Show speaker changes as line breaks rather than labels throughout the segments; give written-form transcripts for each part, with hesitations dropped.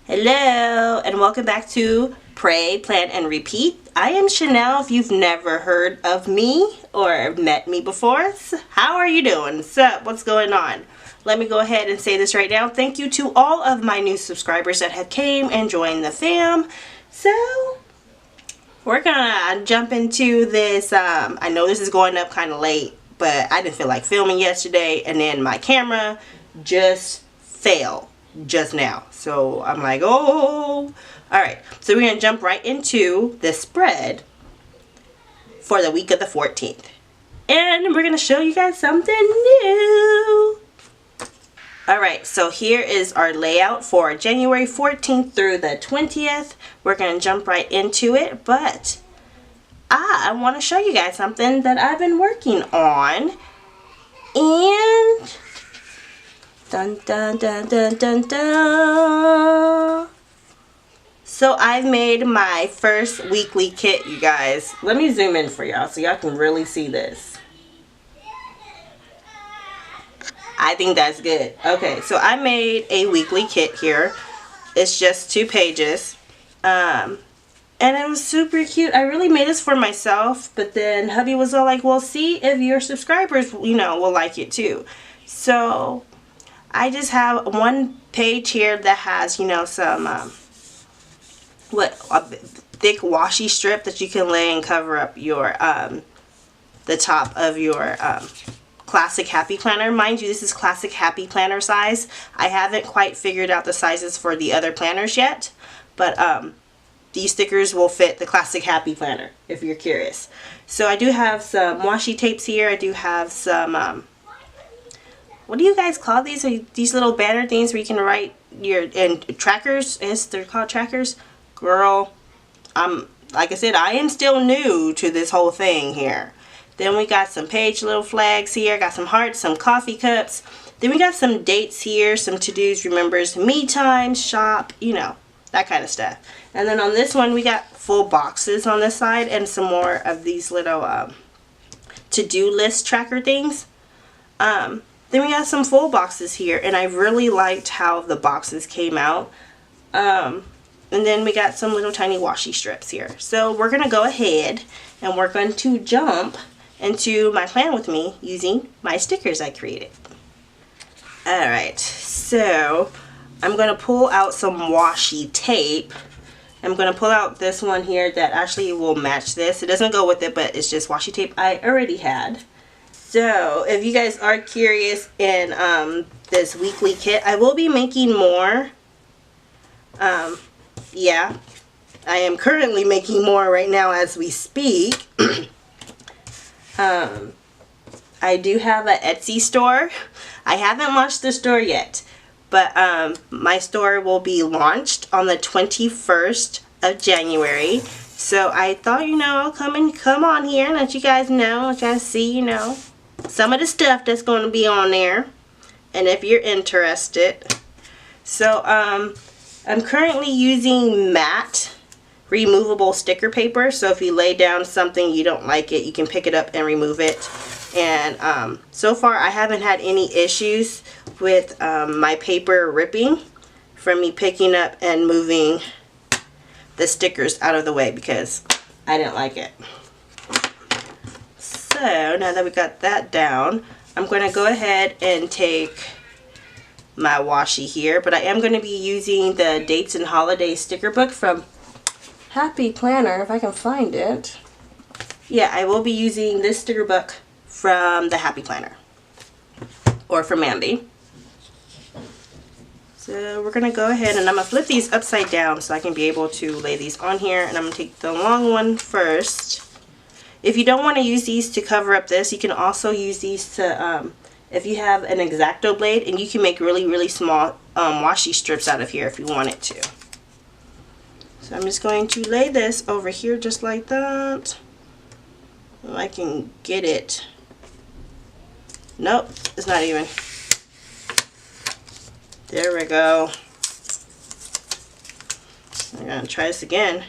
Hello and welcome back to Pray, Plan, and Repeat. I am Chanel if you've never heard of me or met me before. How are you doing? What's going on? Let me go ahead and say this right now. Thank you to all of my new subscribers that have came and joined the fam. So we're gonna jump into this. I know this is going up kind of late, but I didn't feel like filming yesterday, and then my camera just failed just now. So I'm like, oh. Alright, so we're gonna jump right into the spread for the week of the 14th. And we're gonna show you guys something new. Alright, so here is our layout for January 14th through the 20th. We're gonna jump right into it, but I want to show you guys something that I've been working on. And dun dun dun dun dun dun. So I've made my first weekly kit, you guys. Let me zoom in for y'all so y'all can really see this. I think that's good. Okay, so I made a weekly kit here. It's just 2 pages. And it was super cute. I really made this for myself, but then hubby was all like, well, see if your subscribers, will like it too. So I just have one page here that has, some, a thick washi strip that you can lay and cover up your, the top of your, classic happy planner. Mind you, this is classic happy planner size. I haven't quite figured out the sizes for the other planners yet, but, these stickers will fit the classic happy planner if you're curious. So I do have some washi tapes here. I do have some, what do you guys call these? These little banner things where you can write your, and trackers, they're called trackers. Girl, like I said, I am still new to this whole thing here. Then we got some page little flags here. Got some hearts, some coffee cups. Then we got some dates here, some to-dos, remembers, me time, shop, that kind of stuff. And then on this one, we got full boxes on this side and some more of these little to-do list tracker things. Then we got some full boxes here, and I really liked how the boxes came out. And then we got some little tiny washi strips here. So we're going to go ahead and we're going to jump into my plan with me using my stickers I created. Alright, so I'm going to pull out some washi tape. I'm going to pull out this one here that actually will match this. It doesn't go with it, but it's just washi tape I already had. So if you guys are curious in this weekly kit, I will be making more. Yeah, I am currently making more right now as we speak. I do have an Etsy store. I haven't launched the store yet. But my store will be launched on the 21st of January. So I thought, I'll come on here and let you guys know, let you guys see, some of the stuff that's going to be on there. And if you're interested. So I'm currently using matte removable sticker paper. So if you lay down something you don't like it, you can pick it up and remove it. And so far I haven't had any issues with my paper ripping from me picking up and moving the stickers out of the way because I didn't like it. So now that we got that down, I'm going to go ahead and take my washi here, but I am going to be using the dates and holidays sticker book from Happy Planner, if I can find it. Yeah, I will be using this sticker book from the Happy Planner, or from Mandy. So we're going to go ahead and I'm going to flip these upside down so I can be able to lay these on here, and I'm going to take the long one first. If you don't want to use these to cover up this, you can also use these to, if you have an X-Acto blade, and you can make really, really small washi strips out of here if you wanted to. So I'm just going to lay this over here just like that. If I can get it. Nope, it's not even. There we go. I'm going to try this again.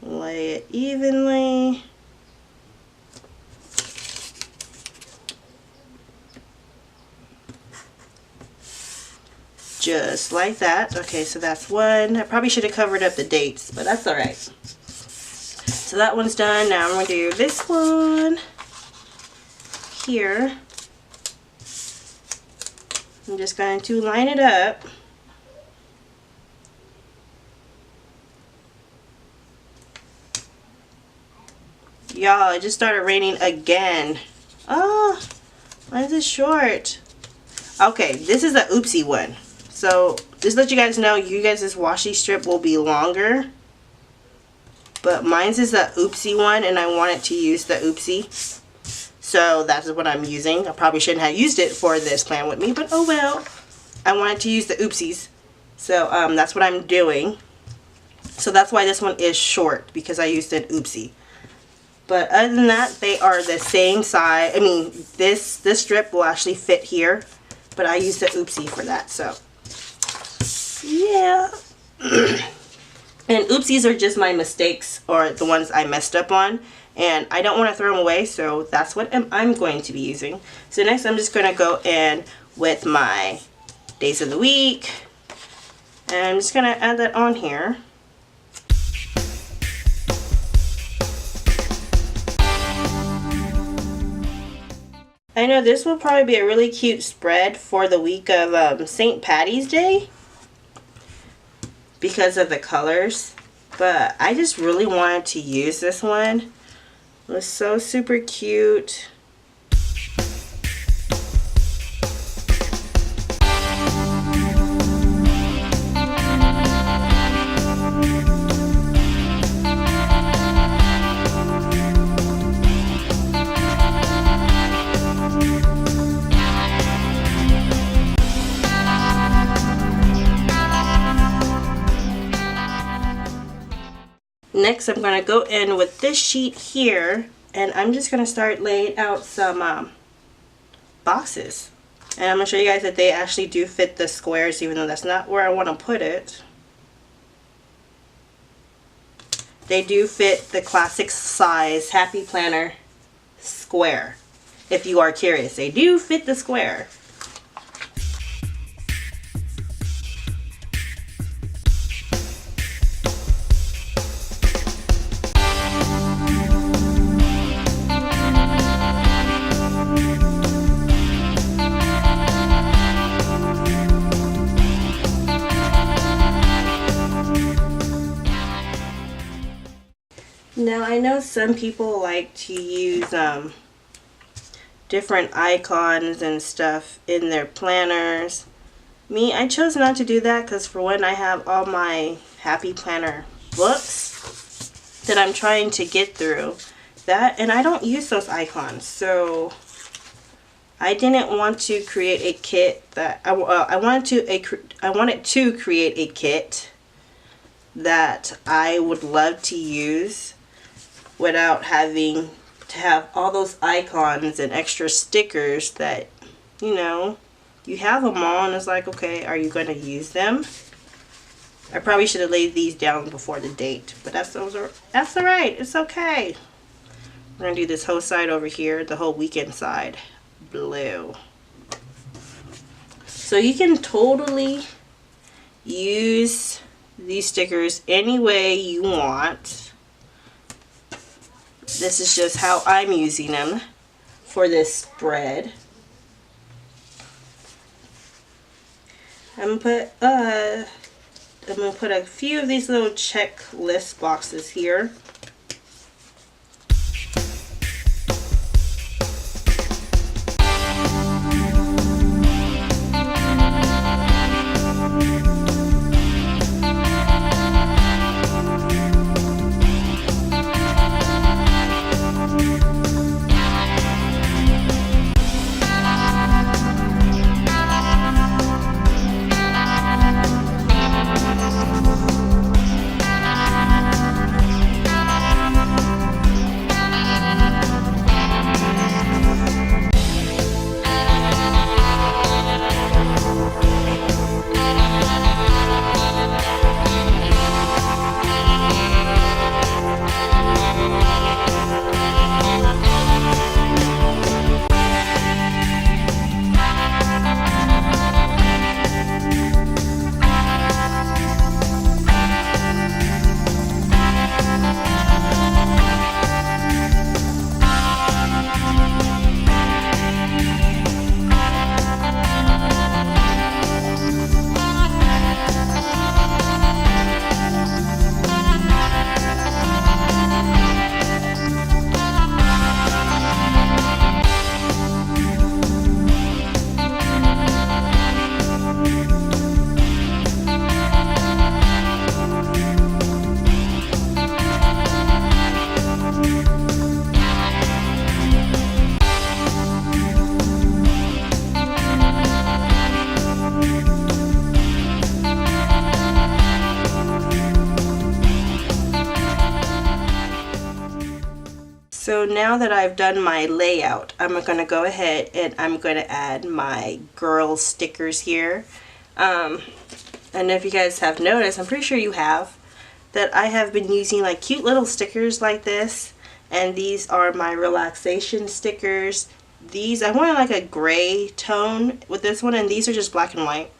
Lay it evenly. just like that. Okay, so that's one. I probably should have covered up the dates, but that's all right. So that one's done. Now I'm going to do this one here. I'm just going to line it up. Y'all, it just started raining again. Oh, why is it short? Okay, this is a oopsie one. So just let you guys know, you guys' washi strip will be longer. But mine's is a oopsie one, and I wanted to use the oopsie. So that's what I'm using. I probably shouldn't have used it for this plan with me, but oh well. I wanted to use the oopsies. So that's what I'm doing. So that's why this one is short, because I used an oopsie. But other than that, they are the same size. I mean, this strip will actually fit here, but I used the oopsie for that. So yeah. And oopsies are just my mistakes, or the ones I messed up on, and I don't want to throw them away, so that's what I'm going to be using. So next I'm just going to go in with my days of the week, and I'm just going to add that on here. I know this will probably be a really cute spread for the week of St. Patty's Day because of the colors, but I just really wanted to use this one. It was so super cute. Next, I'm going to go in with this sheet here, and I'm just going to start laying out some boxes. And I'm going to show you guys that they actually do fit the squares, even though that's not where I want to put it. They do fit the classic size Happy Planner square. If you are curious, they do fit the square. Now I know some people like to use different icons and stuff in their planners. Me, I chose not to do that because for one, I have all my Happy Planner books that I'm trying to get through. That, and I don't use those icons, so I didn't want to create a kit that I wanted to create a kit that I would love to use without having to have all those icons and extra stickers that, you know, you have them all and it's like, okay, are you going to use them? I probably should have laid these down before the date, but that's alright, it's okay. We're going to do this whole side over here, the whole weekend side, blue. So you can totally use these stickers any way you want. This is just how I'm using them for this spread. I'm gonna put a few of these little checklist boxes here. So now that I've done my layout, I'm going to go ahead and I'm going to add my girl stickers here. And if you guys have noticed, I'm pretty sure you have, that I have been using like cute little stickers like this. And these are my relaxation stickers. These, I wanted like a gray tone with this one, and these are just black and white.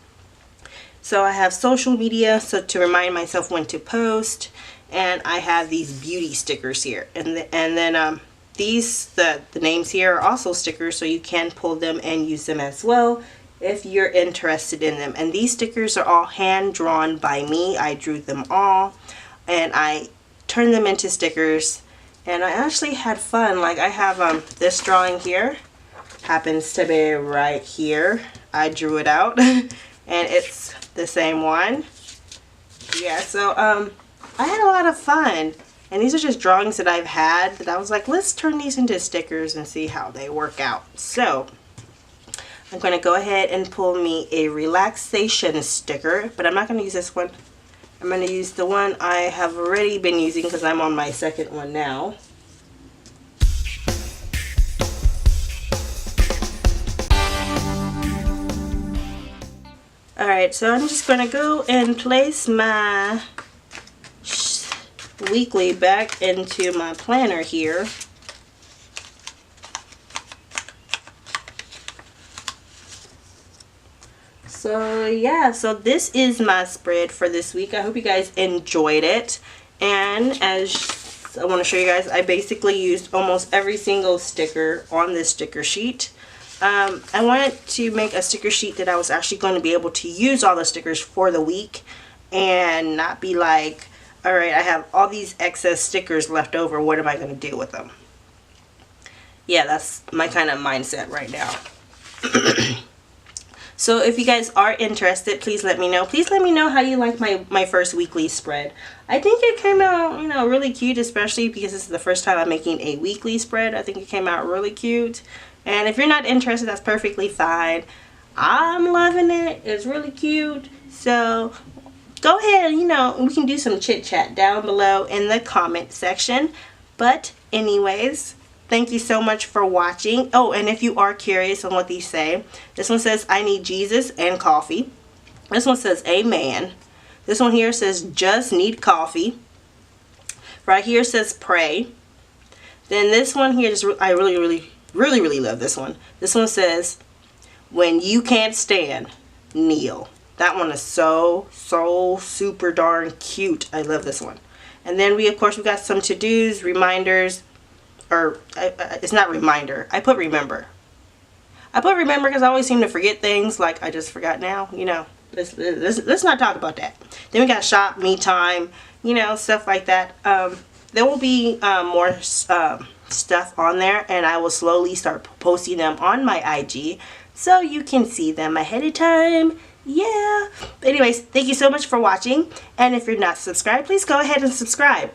So I have social media, so to remind myself when to post. And I have these beauty stickers here, and then these the names here are also stickers, so you can pull them and use them as well if you're interested in them. And these stickers are all hand drawn by me. I drew them all and I turned them into stickers, and I actually had fun. Like I have this drawing here, happens to be right here. I drew it out and it's the same one. Yeah, so I had a lot of fun, and these are just drawings that I've had that I was like, let's turn these into stickers and see how they work out. So I'm going to go ahead and pull me a relaxation sticker, but I'm not going to use this one. I'm going to use the one I have already been using because I'm on my second one now. Alright, so I'm just going to go and place my weekly back into my planner here. So yeah, so this is my spread for this week. I hope you guys enjoyed it, and as I want to show you guys, I basically used almost every single sticker on this sticker sheet. I wanted to make a sticker sheet that I was actually going to be able to use all the stickers for the week and not be like, alright, I have all these excess stickers left over, what am I going to do with them? Yeah, that's my kind of mindset right now. So if you guys are interested, please let me know. Please let me know how you like my first weekly spread. I think it came out, really cute, especially because this is the first time I'm making a weekly spread. I think it came out really cute. And if you're not interested, that's perfectly fine. I'm loving it. It's really cute. So go ahead, we can do some chit chat down below in the comment section. But anyways, thank you so much for watching. Oh, and if you are curious on what these say, this one says, I need Jesus and coffee. This one says, amen. This one here says, just need coffee. Right here says, pray. Then this one here, I really love this one. This one says, when you can't stand, kneel. That one is so super darn cute. I love this one. And then we got some to-dos, reminders, or it's not reminder. I put remember. I put remember because I always seem to forget things. Like I just forgot now. Let's not talk about that. Then we got shop, me time, stuff like that. There will be more stuff on there, and I will slowly start posting them on my IG so you can see them ahead of time. Yeah. But anyways, thank you so much for watching, and if you're not subscribed, please go ahead and subscribe.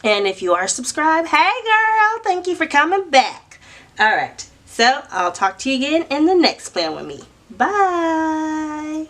And if you are subscribed, hey girl, thank you for coming back. Alright, so I'll talk to you again in the next plan with me. Bye.